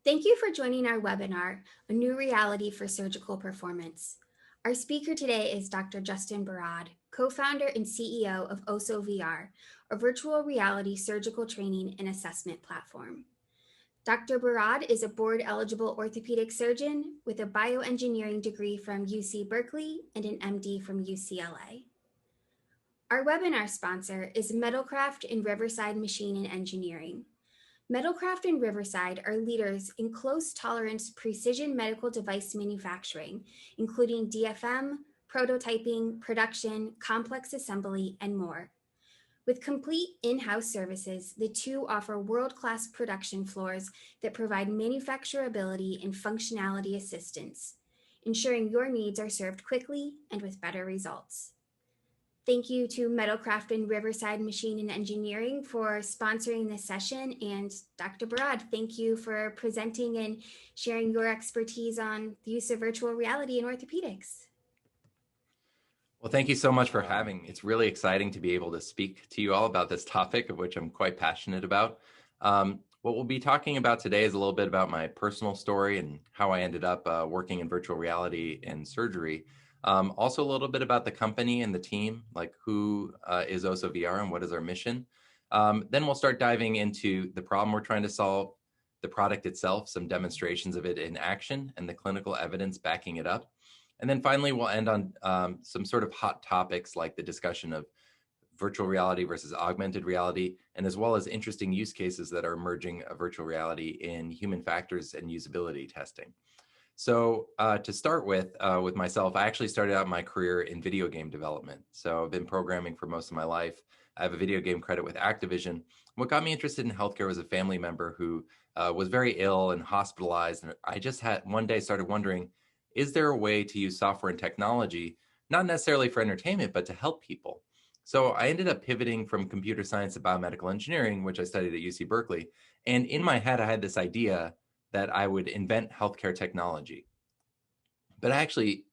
Thank you for joining our webinar, A New Reality for Surgical Performance. Our speaker today is Dr. Justin Barad, co-founder and CEO of Osso VR, a virtual reality surgical training and assessment platform. Dr. Barad is a board-eligible orthopedic surgeon with a bioengineering degree from UC Berkeley and an MD from UCLA. Our webinar sponsor is Metalcraft and Riverside Machine and Engineering. Metalcraft and Riverside are leaders in close tolerance precision medical device manufacturing, including DFM, prototyping, production, complex assembly, and more. With complete in-house services, the two offer world-class production floors that provide manufacturability and functionality assistance, ensuring your needs are served quickly and with better results. Thank you to Metalcraft and Riverside Machine and Engineering for sponsoring this session. And Dr. Barad, thank you for presenting and sharing your expertise on the use of virtual reality in orthopedics. Well, thank you so much for having me. It's really exciting to be able to speak to you all about this topic, of which I'm quite passionate about. What we'll be talking about today is a little bit about my personal story and how I ended up working in virtual reality and surgery. Also a little bit about the company and the team, like who is Osso VR and what is our mission. Then we'll start diving into the problem we're trying to solve, the product itself, some demonstrations of it in action, and the clinical evidence backing it up. And then finally, we'll end on some sort of hot topics like the discussion of virtual reality versus augmented reality, and as well as interesting use cases that are emerging of virtual reality in human factors and usability testing. So to start with myself, I actually started out my career in video game development. So I've been programming for most of my life. I have a video game credit with Activision. What got me interested in healthcare was a family member who was very ill and hospitalized. And I just had one day started wondering, is there a way to use software and technology, not necessarily for entertainment, but to help people? So I ended up pivoting from computer science to biomedical engineering, which I studied at UC Berkeley. And in my head, I had this idea that I would invent healthcare technology. But I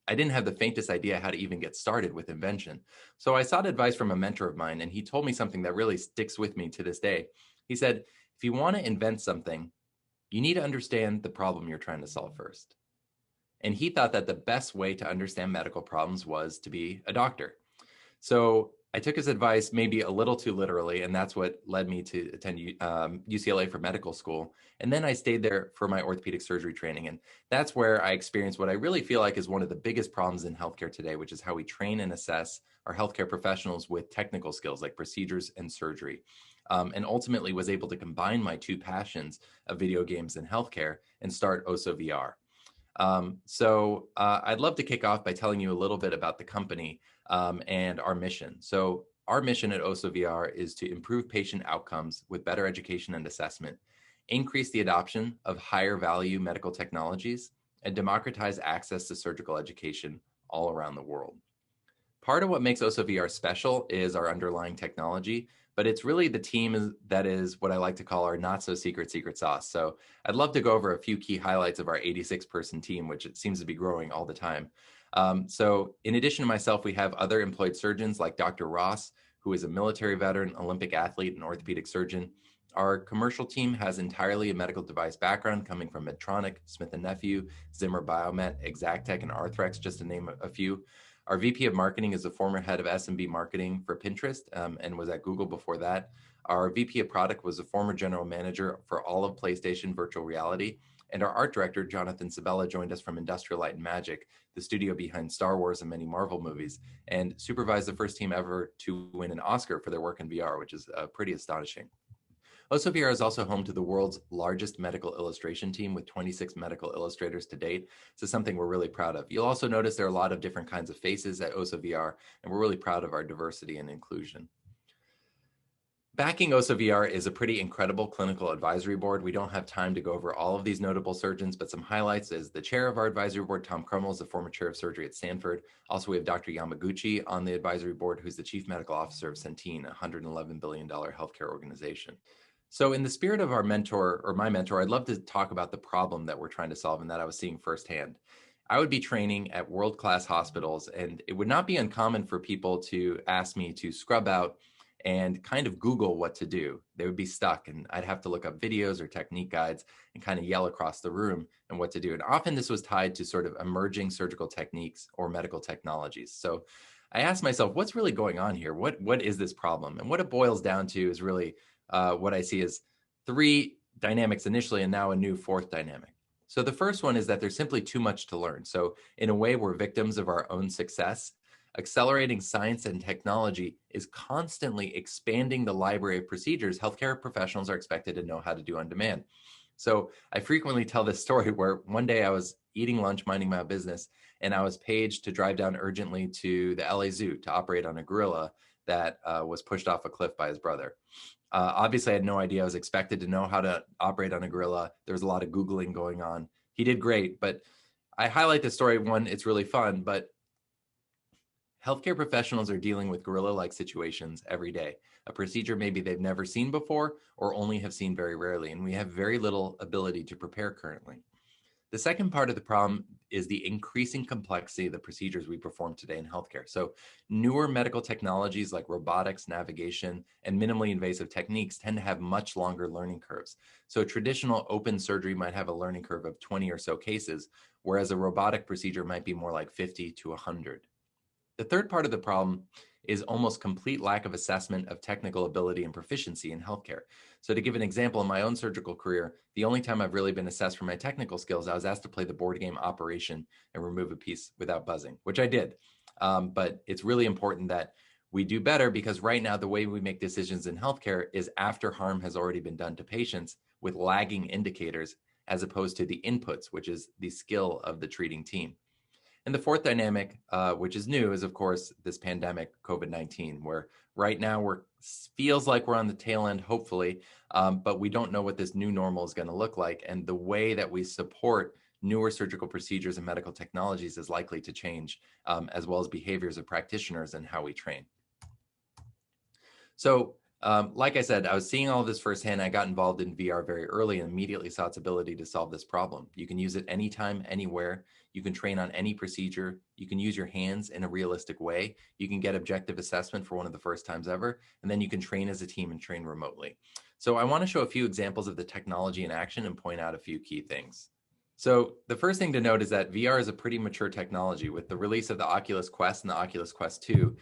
didn't have the faintest idea how to even get started with invention. So I sought advice from a mentor of mine, and he told me something that really sticks with me to this day. He said, if you want to invent something, you need to understand the problem you're trying to solve first. And he thought that the best way to understand medical problems was to be a doctor. So I took his advice maybe a little too literally, and that's what led me to attend UCLA for medical school. And then I stayed there for my orthopedic surgery training. And that's where I experienced what I really feel like is one of the biggest problems in healthcare today, which is how we train and assess our healthcare professionals with technical skills like procedures and surgery. And ultimately was able to combine my two passions of video games and healthcare and start Osso VR. So I'd love to kick off by telling you a little bit about the company and our mission. So our mission at Osso VR is to improve patient outcomes with better education and assessment, increase the adoption of higher value medical technologies, and democratize access to surgical education all around the world. Part of what makes Osso VR special is our underlying technology, but it's really the team that is what I like to call our not so secret sauce. So I'd love to go over a few key highlights of our 86-person team, which it seems to be growing all the time. So in addition to myself, we have other employed surgeons like Dr. Ross, who is a military veteran, Olympic athlete, and orthopedic surgeon. Our commercial team has entirely a medical device background coming from Medtronic, Smith & Nephew, Zimmer Biomet, Exactech, and Arthrex, just to name a few. Our VP of marketing is a former head of SMB marketing for Pinterest and was at Google before that. Our VP of product was a former general manager for all of PlayStation virtual reality. And our art director, Jonathan Sabella, joined us from Industrial Light and Magic, the studio behind Star Wars and many Marvel movies, and supervised the first team ever to win an Oscar for their work in VR, which is pretty astonishing. Osso VR is also home to the world's largest medical illustration team with 26 medical illustrators to date. So something we're really proud of. You'll also notice there are a lot of different kinds of faces at Osso VR, and we're really proud of our diversity and inclusion. Backing Osso VR is a pretty incredible clinical advisory board. We don't have time to go over all of these notable surgeons, but some highlights is the chair of our advisory board, Tom Crummell, is the former chair of surgery at Stanford. Also, we have Dr. Yamaguchi on the advisory board, who's the chief medical officer of Centene, a $111 billion healthcare organization. So in the spirit of our mentor, or my mentor, I'd love to talk about the problem that we're trying to solve and that I was seeing firsthand. I would be training at world-class hospitals, and it would not be uncommon for people to ask me to scrub out and kind of Google what to do. They would be stuck, and I'd have to look up videos or technique guides and kind of yell across the room and what to do. And often this was tied to sort of emerging surgical techniques or medical technologies. So I asked myself, what's really going on here? What is this problem? And what it boils down to is really what I see as three dynamics initially, and now a new fourth dynamic. So the first one is that there's simply too much to learn. So in a way, we're victims of our own success. Accelerating science and technology is constantly expanding the library of procedures healthcare professionals are expected to know how to do on demand. So I frequently tell this story where one day I was eating lunch, minding my business, and I was paged to drive down urgently to the LA Zoo to operate on a gorilla that was pushed off a cliff by his brother. Obviously, I had no idea. I was expected to know how to operate on a gorilla. There was a lot of Googling going on. He did great, but I highlight this story. One, it's really fun, but healthcare professionals are dealing with gorilla-like situations every day. A procedure maybe they've never seen before or only have seen very rarely, and we have very little ability to prepare currently. The second part of the problem is the increasing complexity of the procedures we perform today in healthcare. So newer medical technologies like robotics, navigation, and minimally invasive techniques tend to have much longer learning curves. So traditional open surgery might have a learning curve of 20 or so cases, whereas a robotic procedure might be more like 50 to 100. The third part of the problem is almost complete lack of assessment of technical ability and proficiency in healthcare. So to give an example, in my own surgical career, the only time I've really been assessed for my technical skills, I was asked to play the board game Operation and remove a piece without buzzing, which I did. But it's really important that we do better because right now, the way we make decisions in healthcare is after harm has already been done to patients with lagging indicators, as opposed to the inputs, which is the skill of the treating team. And the fourth dynamic, which is new, is of course this pandemic, COVID-19, where right now feels like we're on the tail end, hopefully, but we don't know what this new normal is going to look like. And the way that we support newer surgical procedures and medical technologies is likely to change, as well as behaviors of practitioners and how we train. So like I said, I was seeing all of this firsthand. I got involved in VR very early and immediately saw its ability to solve this problem. You can use it anytime, anywhere. You can train on any procedure. You can use your hands in a realistic way. You can get objective assessment for one of the first times ever. And then you can train as a team and train remotely. So I want to show a few examples of the technology in action and point out a few key things. So the first thing to note is that VR is a pretty mature technology. With the release of the Oculus Quest and the Oculus Quest 2,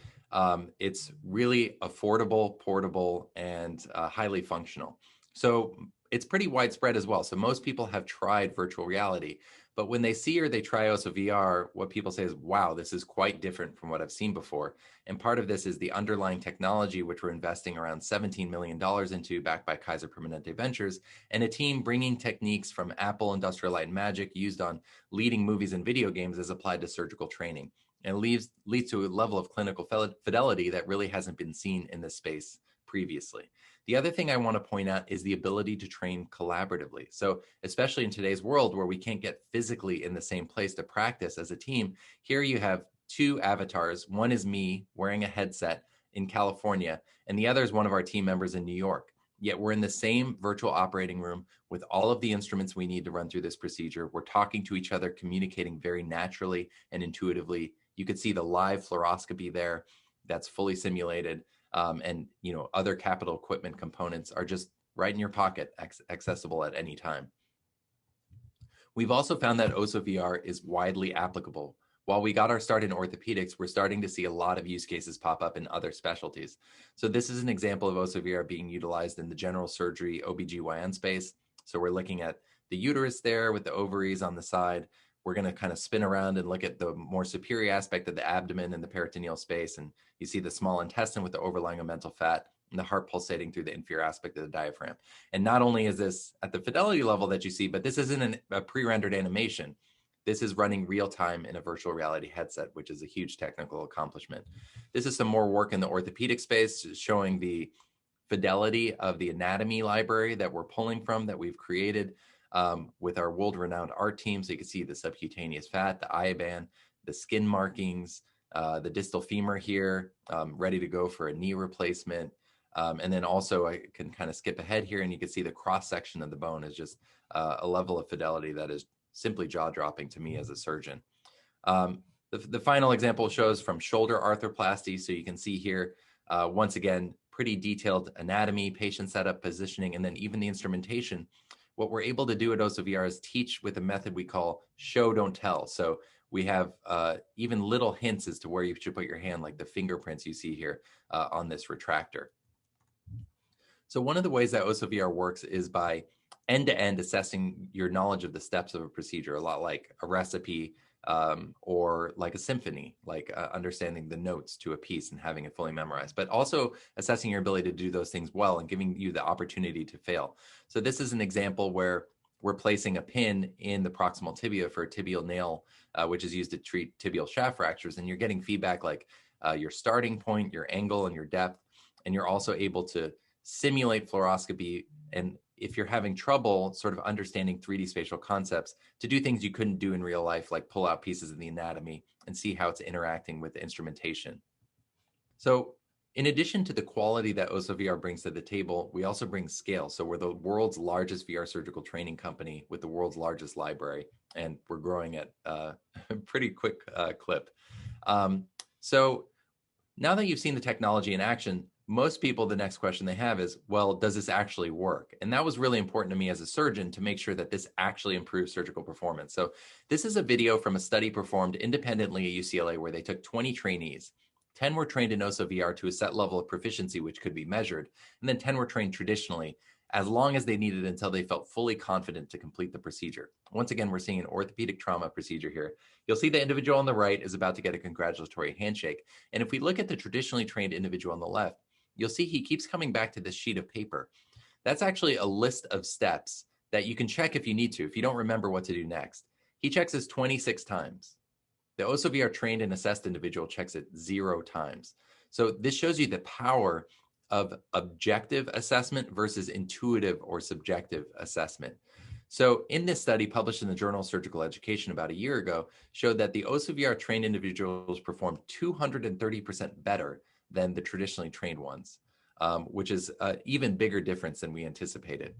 it's really affordable, portable, and highly functional. So it's pretty widespread as well. So most people have tried virtual reality, but when they see or they try Osso VR, what people say is, wow, this is quite different from what I've seen before. And part of this is the underlying technology, which we're investing around $17 million into, backed by Kaiser Permanente Ventures, and a team bringing techniques from Apple Industrial Light and Magic used on leading movies and video games as applied to surgical training. And leads to a level of clinical fidelity that really hasn't been seen in this space previously. The other thing I want to point out is the ability to train collaboratively. So especially in today's world where we can't get physically in the same place to practice as a team, here you have two avatars. One is me wearing a headset in California, and the other is one of our team members in New York. Yet we're in the same virtual operating room with all of the instruments we need to run through this procedure. We're talking to each other, communicating very naturally and intuitively. You could see the live fluoroscopy there that's fully simulated. And other capital equipment components are just right in your pocket, accessible at any time. We've also found that Osso VR is widely applicable. While we got our start in orthopedics, we're starting to see a lot of use cases pop up in other specialties. So this is an example of Osso VR being utilized in the general surgery OBGYN space. So we're looking at the uterus there with the ovaries on the side. We're going to kind of spin around and look at the more superior aspect of the abdomen and the peritoneal space. And you see the small intestine with the overlying omental fat and the heart pulsating through the inferior aspect of the diaphragm. And not only is this at the fidelity level that you see, but this isn't a pre-rendered animation. This is running real time in a virtual reality headset, which is a huge technical accomplishment. This is some more work in the orthopedic space showing the fidelity of the anatomy library that we're pulling from, that we've created with our world-renowned art team. So you can see the subcutaneous fat, the IBAN, the skin markings, the distal femur here, ready to go for a knee replacement. And then also I can kind of skip ahead here and you can see the cross-section of the bone is just a level of fidelity that is simply jaw-dropping to me as a surgeon. The final example shows from shoulder arthroplasty. So you can see here, once again, pretty detailed anatomy, patient setup, positioning, and then even the instrumentation, what we're able to do at Osso VR is teach with a method we call show, don't tell. So we have even little hints as to where you should put your hand, like the fingerprints you see here on this retractor. So one of the ways that Osso VR works is by end-to-end assessing your knowledge of the steps of a procedure, a lot like a recipe or like a symphony, like understanding the notes to a piece and having it fully memorized, but also assessing your ability to do those things well and giving you the opportunity to fail. So this is an example where we're placing a pin in the proximal tibia for a tibial nail, which is used to treat tibial shaft fractures. And you're getting feedback like your starting point, your angle, and your depth. And you're also able to simulate fluoroscopy. And if you're having trouble sort of understanding 3D spatial concepts, to do things you couldn't do in real life, like pull out pieces of the anatomy and see how it's interacting with the instrumentation. So in addition to the quality that Osso VR brings to the table, we also bring scale. So we're the world's largest VR surgical training company with the world's largest library, and we're growing at a pretty quick clip. So now that you've seen the technology in action, most people, the next question they have is, well, does this actually work? And that was really important to me as a surgeon to make sure that this actually improves surgical performance. So this is a video from a study performed independently at UCLA where they took 20 trainees. 10 were trained in Osso VR to a set level of proficiency, which could be measured. And then 10 were trained traditionally as long as they needed until they felt fully confident to complete the procedure. Once again, we're seeing an orthopedic trauma procedure here. You'll see the individual on the right is about to get a congratulatory handshake. And if we look at the traditionally trained individual on the left, you'll see he keeps coming back to this sheet of paper. That's actually a list of steps that you can check if you need to, if you don't remember what to do next. He checks this 26 times. The Osso VR trained and assessed individual checks it 0 times. So this shows you the power of objective assessment versus intuitive or subjective assessment. So in this study published in the Journal of Surgical Education about a year ago, showed that the Osso VR trained individuals performed 230% better than the traditionally trained ones, which is an even bigger difference than we anticipated.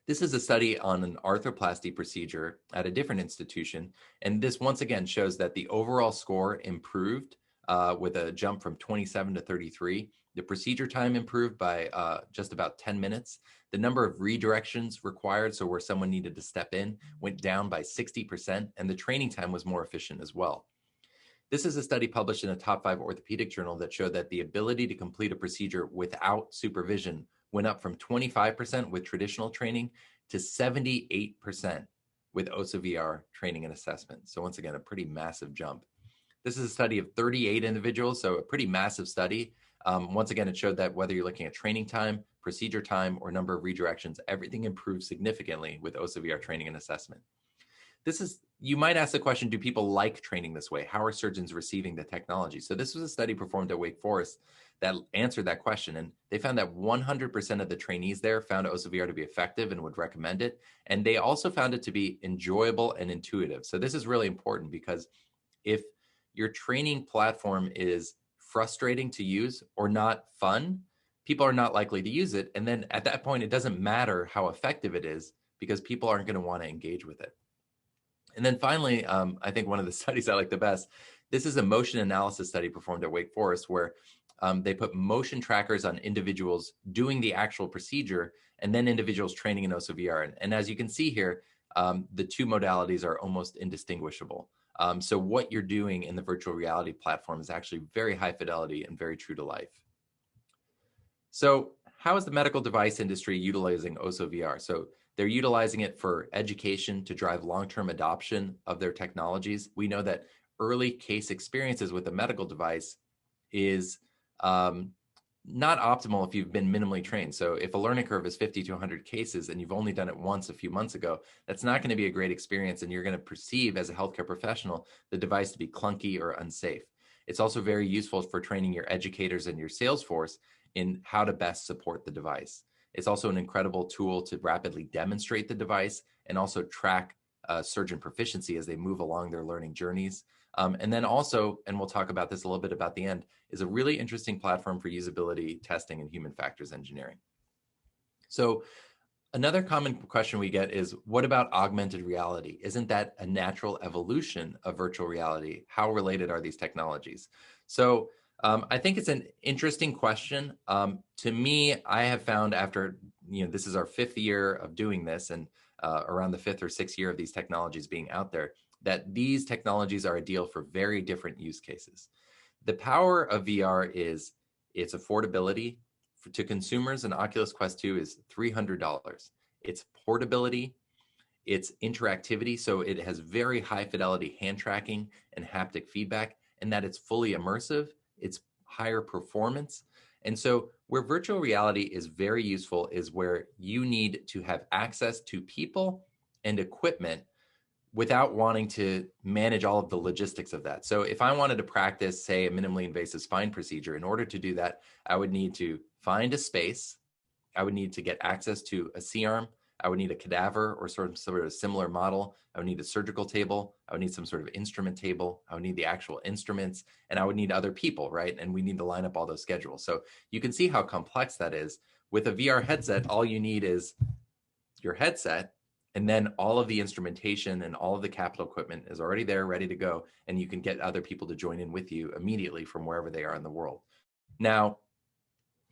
This is a study on an arthroplasty procedure at a different institution. And this once again shows that the overall score improved with a jump from 27 to 33. The procedure time improved by just about 10 minutes. The number of redirections required, so where someone needed to step in, went down by 60%, and the training time was more efficient as well. This is a study published in a top 5 orthopedic journal that showed that the ability to complete a procedure without supervision went up from 25% with traditional training to 78% with Osso VR training and assessment. So once again, a pretty massive jump. This is a study of 38 individuals, so a pretty massive study. Once again, it showed that whether you're looking at training time, procedure time, or number of redirections, everything improved significantly with Osso VR training and assessment. You might ask the question, do people like training this way? How are surgeons receiving the technology? So this was a study performed at Wake Forest that answered that question. And they found that 100% of the trainees there found Osso VR to be effective and would recommend it. And they also found it to be enjoyable and intuitive. So this is really important because if your training platform is frustrating to use or not fun, people are not likely to use it. And then at that point, it doesn't matter how effective it is because people aren't going to want to engage with it. And then finally, I think one of the studies I like the best, this is a motion analysis study performed at Wake Forest where they put motion trackers on individuals doing the actual procedure and then individuals training in Osso VR. And as you can see here, the two modalities are almost indistinguishable. So what you're doing in the virtual reality platform is actually very high fidelity and very true to life. So how is the medical device industry utilizing Osso VR? So they're utilizing it for education to drive long-term adoption of their technologies. We know that early case experiences with a medical device is not optimal if you've been minimally trained. So if a learning curve is 50 to 100 cases and you've only done it once a few months ago, that's not going to be a great experience, and you're going to perceive as a healthcare professional the device to be clunky or unsafe. It's also very useful for training your educators and your sales force in how to best support the device. It's also an incredible tool to rapidly demonstrate the device and also track surgeon proficiency as they move along their learning journeys. And then also, and we'll talk about this a little bit about the end, is a really interesting platform for usability testing and human factors engineering. So another common question we get is, what about augmented reality? Isn't that a natural evolution of virtual reality? How related are these technologies? So I think it's an interesting question. To me, I have found after, this is our fifth year of doing this and around the fifth or sixth year of these technologies being out there, that these technologies are ideal for very different use cases. The power of VR is its affordability. To consumers, an Oculus Quest 2 is $300. Its portability, its interactivity, so it has very high fidelity hand tracking and haptic feedback, and that it's fully immersive, it's higher performance. And so where virtual reality is very useful is where you need to have access to people and equipment without wanting to manage all of the logistics of that. So if I wanted to practice, say, a minimally invasive spine procedure, in order to do that, I would need to find a space. I would need to get access to a C-arm. I would need a cadaver or sort of similar model. I would need a surgical table. I would need some sort of instrument table. I would need the actual instruments, and I would need other people, right? And we need to line up all those schedules. So you can see how complex that is. With a VR headset, all you need is your headset, and then all of the instrumentation and all of the capital equipment is already there, ready to go, and you can get other people to join in with you immediately from wherever they are in the world. Now,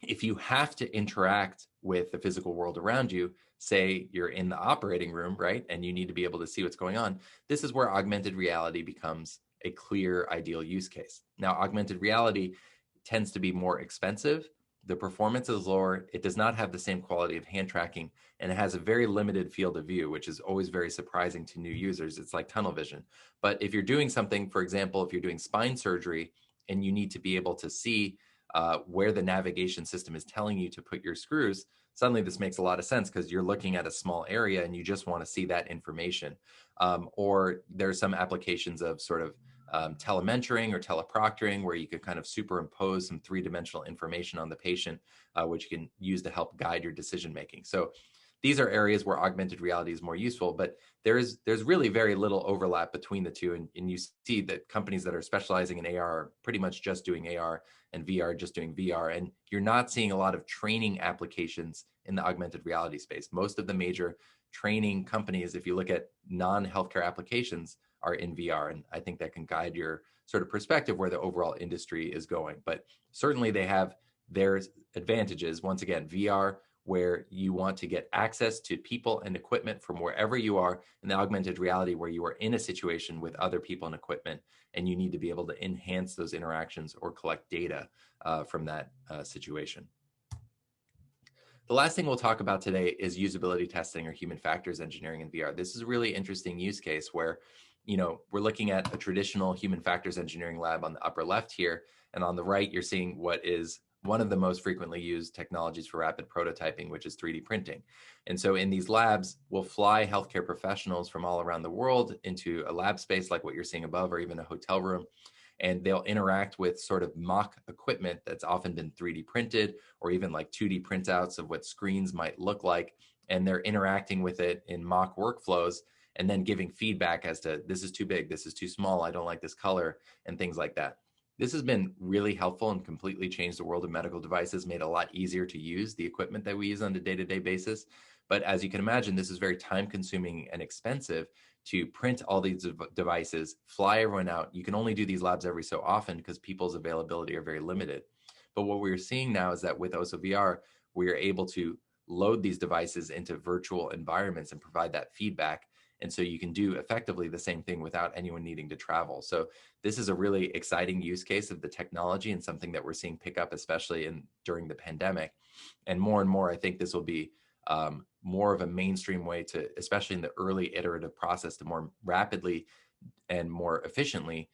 if you have to interact with the physical world around you, say you're in the operating room, right, and you need to be able to see what's going on, this is where augmented reality becomes a clear ideal use case. Now, augmented reality tends to be more expensive. The performance is lower. It does not have the same quality of hand tracking, and it has a very limited field of view, which is always very surprising to new users. It's like tunnel vision. But if you're doing something, for example, if you're doing spine surgery and you need to be able to see where the navigation system is telling you to put your screws, suddenly this makes a lot of sense because you're looking at a small area and you just want to see that information. Or there's some applications of sort of telementoring or teleproctoring where you could kind of superimpose some three-dimensional information on the patient, which you can use to help guide your decision making. So these are areas where augmented reality is more useful, but there's really very little overlap between the two. And you see that companies that are specializing in AR are pretty much just doing AR, and VR just doing VR. And you're not seeing a lot of training applications in the augmented reality space. Most of the major training companies, if you look at non-healthcare applications, are in VR. And I think that can guide your sort of perspective where the overall industry is going. But certainly they have their advantages. Once again, VR, where you want to get access to people and equipment from wherever you are, and the augmented reality where you are in a situation with other people and equipment, and you need to be able to enhance those interactions or collect data from that situation. The last thing we'll talk about today is usability testing or human factors engineering in VR. This is a really interesting use case where, we're looking at a traditional human factors engineering lab on the upper left here, and on the right, you're seeing what is one of the most frequently used technologies for rapid prototyping, which is 3D printing. And so in these labs, we'll fly healthcare professionals from all around the world into a lab space like what you're seeing above, or even a hotel room, and they'll interact with sort of mock equipment that's often been 3D printed, or even like 2D printouts of what screens might look like. And they're interacting with it in mock workflows and then giving feedback as to, this is too big, this is too small, I don't like this color, and things like that. This has been really helpful and completely changed the world of medical devices, made it a lot easier to use the equipment that we use on a day-to-day basis. But as you can imagine, this is very time consuming and expensive to print all these devices, fly everyone out. You can only do these labs every so often because people's availability are very limited. But what we're seeing now is that with Osso VR, we are able to load these devices into virtual environments and provide that feedback. And so you can do effectively the same thing without anyone needing to travel. So this is a really exciting use case of the technology and something that we're seeing pick up, especially during the pandemic. And more, I think this will be more of a mainstream way to, especially in the early iterative process, to more rapidly and more efficiently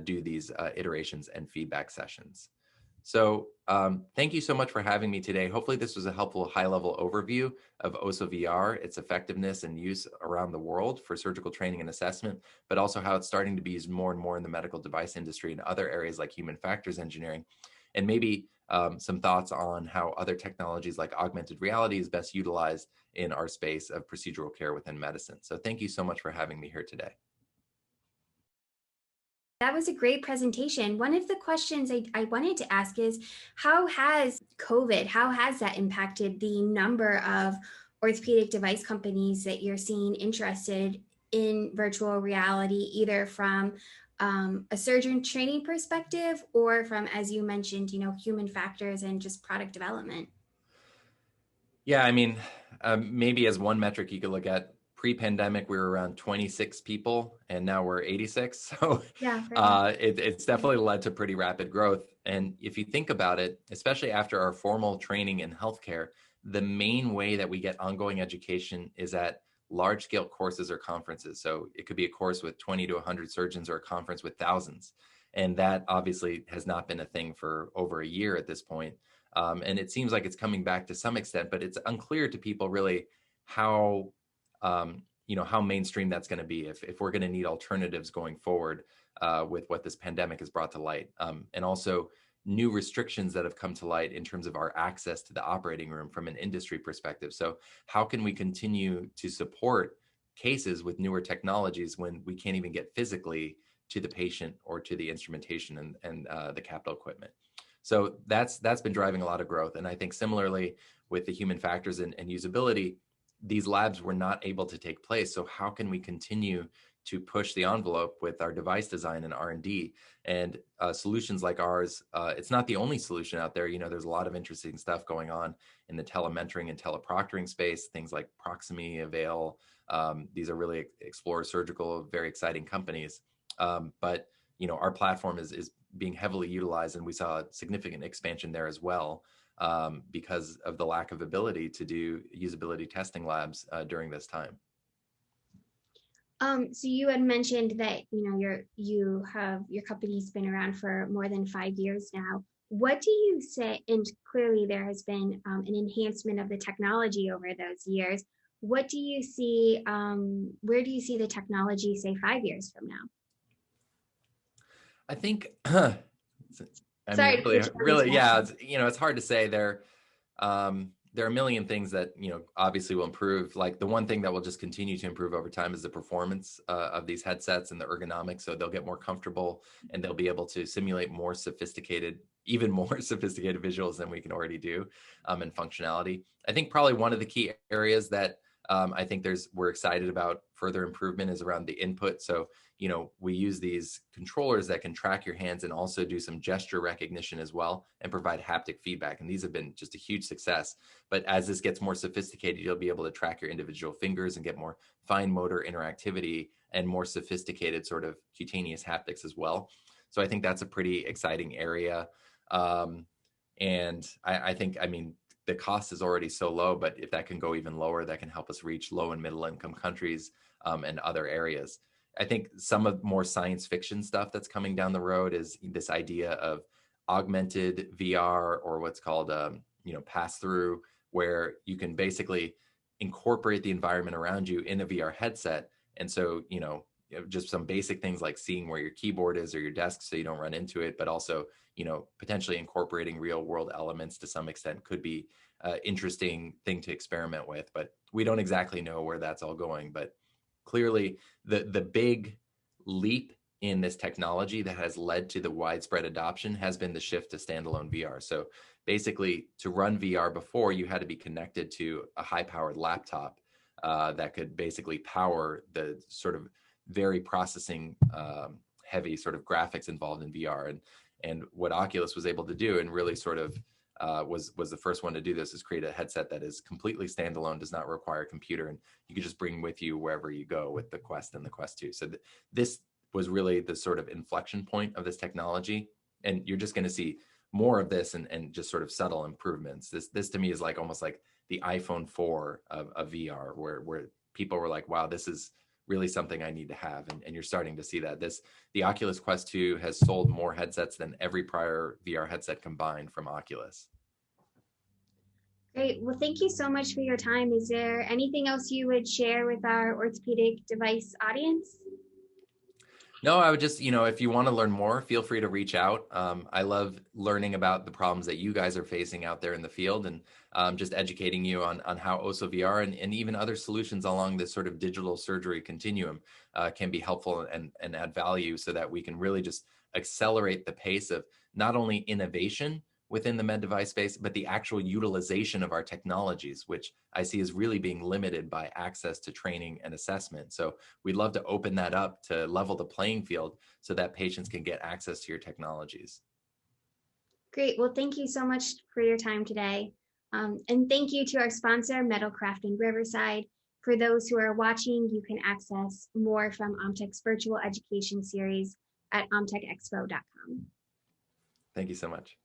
do these iterations and feedback sessions. So thank you so much for having me today. Hopefully this was a helpful high-level overview of Osso VR, its effectiveness and use around the world for surgical training and assessment, but also how it's starting to be used more and more in the medical device industry and other areas like human factors engineering, and maybe some thoughts on how other technologies like augmented reality is best utilized in our space of procedural care within medicine. So thank you so much for having me here today. That was a great presentation. One of the questions I wanted to ask is, how has COVID, how has that impacted the number of orthopedic device companies that you're seeing interested in virtual reality, either from a surgeon training perspective or from, as you mentioned, human factors and just product development? Yeah, I mean, maybe as one metric you could look at, pre-pandemic, we were around 26 people, and now we're 86. So Yeah, fair enough. it's definitely led to pretty rapid growth. And if you think about it, especially after our formal training in healthcare, the main way that we get ongoing education is at large-scale courses or conferences. So it could be a course with 20 to 100 surgeons or a conference with thousands. And that obviously has not been a thing for over a year at this point. And it seems like it's coming back to some extent, but it's unclear to people really how how mainstream that's going to be if we're going to need alternatives going forward with what this pandemic has brought to light, and also new restrictions that have come to light in terms of our access to the operating room from an industry perspective. So how can we continue to support cases with newer technologies when we can't even get physically to the patient or to the instrumentation and the capital equipment? So that's been driving a lot of growth. And I think similarly with the human factors and usability, these labs were not able to take place. So how can we continue to push the envelope with our device design and R&D and solutions like ours? It's not the only solution out there. There's a lot of interesting stuff going on in the telementoring and teleproctoring space, things like Proximie, Avail. These are really Explorer Surgical, very exciting companies. But our platform is being heavily utilized, and we saw a significant expansion there as well because of the lack of ability to do usability testing labs during this time. So you had mentioned that your company's been around for more than 5 years now. What do you say? And clearly there has been an enhancement of the technology over those years. What do you see? Where do you see the technology, say, 5 years from now? I think, I mean, Sorry to really, put you on the really, spot. yeah, it's hard to say. There are a million things that obviously will improve. Like the one thing that will just continue to improve over time is the performance of these headsets and the ergonomics. So they'll get more comfortable and they'll be able to simulate more sophisticated, even more sophisticated visuals than we can already do, and functionality. I think probably one of the key areas that I think we're excited about further improvement is around the input. So we use these controllers that can track your hands and also do some gesture recognition as well and provide haptic feedback. And these have been just a huge success. But as this gets more sophisticated, you'll be able to track your individual fingers and get more fine motor interactivity and more sophisticated sort of cutaneous haptics as well. So I think that's a pretty exciting area. And I think, I mean, the cost is already so low, but if that can go even lower, that can help us reach low and middle income countries and other areas. I think some of more science fiction stuff that's coming down the road is this idea of augmented VR, or what's called pass through, where you can basically incorporate the environment around you in a VR headset. And so just some basic things like seeing where your keyboard is or your desk so you don't run into it, but also potentially incorporating real world elements to some extent could be an interesting thing to experiment with. But we don't exactly know where that's all going. But clearly the big leap in this technology that has led to the widespread adoption has been the shift to standalone VR. So basically, to run VR before, you had to be connected to a high-powered laptop that could basically power the sort of very processing heavy sort of graphics involved in VR. And what Oculus was able to do, and really sort of was the first one to do this, is create a headset that is completely standalone, does not require a computer, and you can just bring with you wherever you go with the Quest and the Quest 2. So this was really the sort of inflection point of this technology, and you're just going to see more of this and just sort of subtle improvements. This to me is like almost like the iPhone 4 of VR, where people were like, wow, this is really something I need to have. And you're starting to see that. The Oculus Quest 2 has sold more headsets than every prior VR headset combined from Oculus. Great. Well, thank you so much for your time. Is there anything else you would share with our orthopedic device audience? No, I would just, if you want to learn more, feel free to reach out. I love learning about the problems that you guys are facing out there in the field, and just educating you on how Osso VR and even other solutions along this sort of digital surgery continuum can be helpful and add value so that we can really just accelerate the pace of not only innovation within the med device space, but the actual utilization of our technologies, which I see is really being limited by access to training and assessment. So we'd love to open that up to level the playing field so that patients can get access to your technologies. Great. Well, thank you so much for your time today. And thank you to our sponsor, Metalcraft in Riverside. For those who are watching, you can access more from OMTEC's virtual education series at omtechexpo.com. Thank you so much.